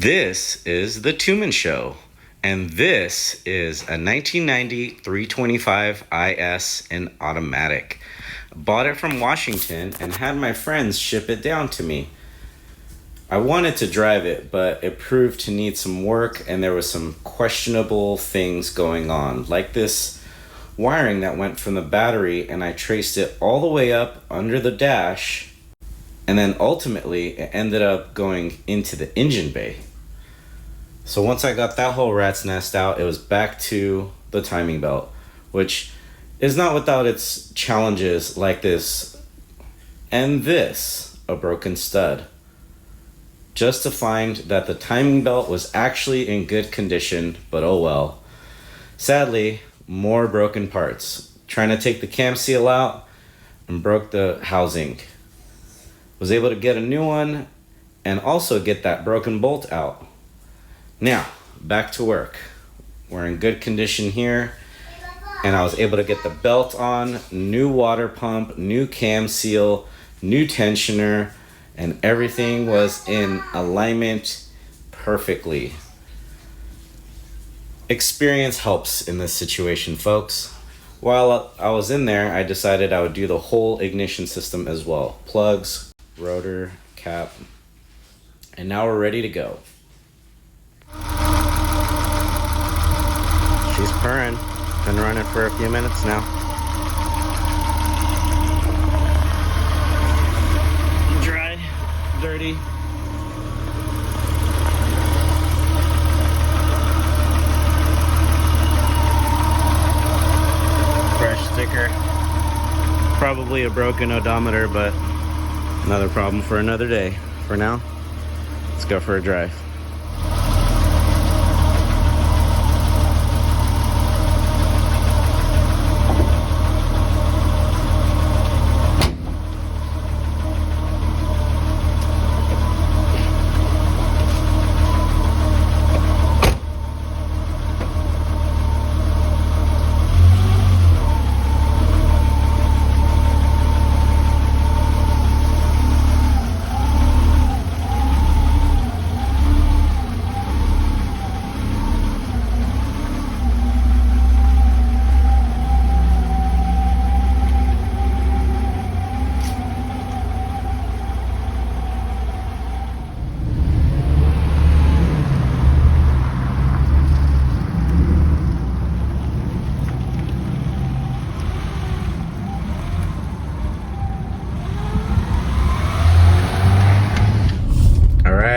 This is the Tuman Show, and this is a 1990 325 IS in automatic. Bought it from Washington and had my friends ship it down to me. I wanted to drive it, but it proved to need some work, and there was some questionable things going on, like this wiring that went from the battery, and I traced it all the way up under the dash, and then ultimately it ended up going into the engine bay. So once I got that whole rat's nest out, it was back to the timing belt, which is not without its challenges, like this and this, a broken stud. Just to find that the timing belt was actually in good condition, but oh well. Sadly, more broken parts. Trying to take the cam seal out and broke the housing. Was able to get a new one and also get that broken bolt out. Now, back to work. We're in good condition here, and I was able to get the belt on, new water pump, new cam seal, new tensioner, and everything was in alignment perfectly. Experience helps in this situation, folks. While I was in there, I decided I would do the whole ignition system as well. Plugs, rotor, cap, and now we're ready to go. She's purring. Been running for a few minutes now. Dry, dirty. Fresh sticker. Probably a broken odometer, but another problem for another day. For now, let's go for a drive.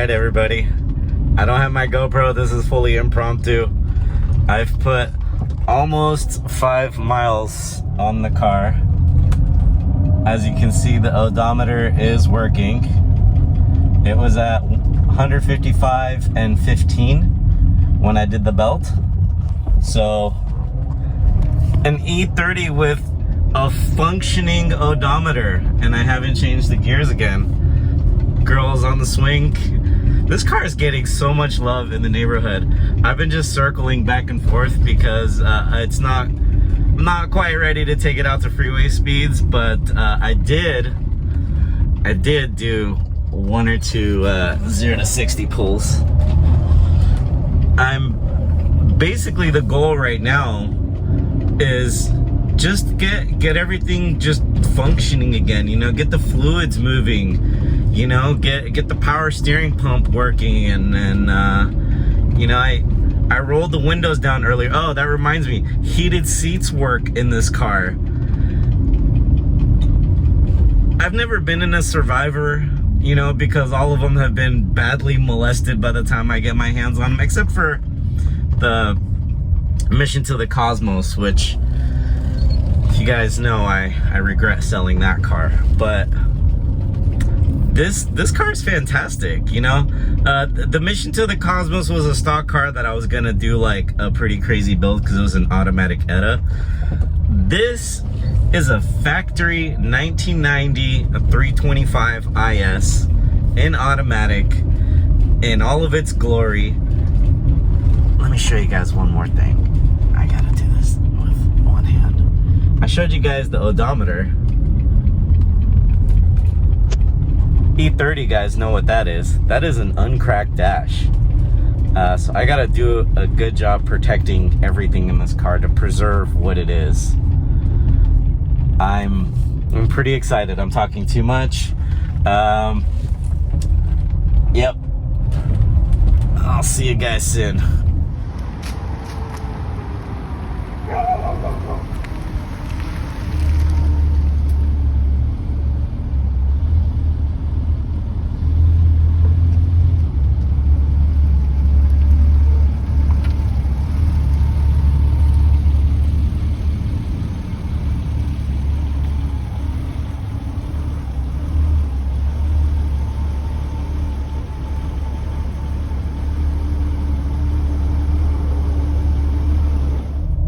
Everybody, I don't have my GoPro. This is fully impromptu. I've put almost 5 miles on the car. As you can see, the odometer is working. It was at 155 and 15 when I did the belt. So an E30 with a functioning odometer, and I haven't changed the gears again. Girls on the swing. This car is getting so much love in the neighborhood. I've been just circling back and forth because I'm not quite ready to take it out to freeway speeds, but I did do 1 or 2 0 to 60 pulls. I'm basically, the goal right now is just get everything just functioning again, you know, get the fluids moving, you know, get the power steering pump working, and then you know, I rolled the windows down earlier. Oh, that reminds me, heated seats work in this car. I've never been in a Survivor, you know, because all of them have been badly molested by the time I get my hands on them, except for the Mission to the Cosmos, which, if you guys know, I regret selling that car. But this car is fantastic, you know. The Mission to the Cosmos was a stock car that I was gonna do like a pretty crazy build because it was an automatic ETA. This is a factory 1990 325 IS in automatic in all of its glory. Let me show you guys one more thing. I gotta do this with one hand. I showed you guys the odometer. E30 guys know what that is. That is an uncracked dash. So I gotta do a good job protecting everything in this car to preserve what it is. I'm pretty excited. I'm talking too much. Yep. I'll see you guys soon.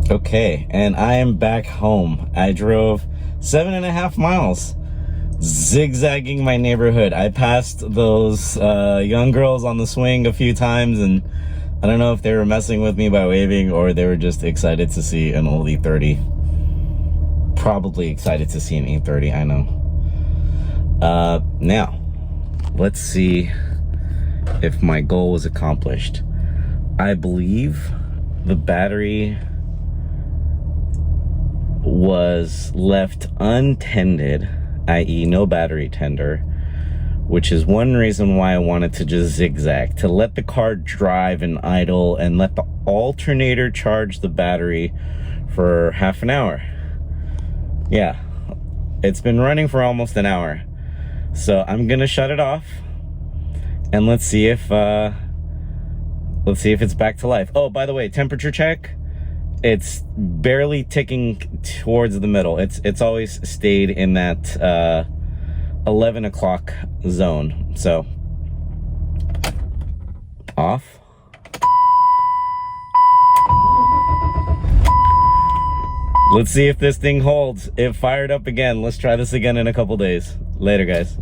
Okay, and I am back home. I drove 7.5 miles zigzagging my neighborhood. I passed those young girls on the swing a few times, and I don't know if they were messing with me by waving or they were just excited to see an old E30. Probably excited to see an E30, I know. Now, let's see if my goal was accomplished. I believe the battery was left untended, i.e. no battery tender, which is one reason why I wanted to just zigzag, to let the car drive and idle and let the alternator charge the battery for half an hour. Yeah, it's been running for almost an hour. So I'm gonna shut it off and let's see if it's back to life. Oh, by the way, temperature check. It's barely ticking towards the middle. It's always stayed in that 11 o'clock zone. So off. Let's see if this thing holds. It fired up again. Let's try this again in a couple days. Later, guys.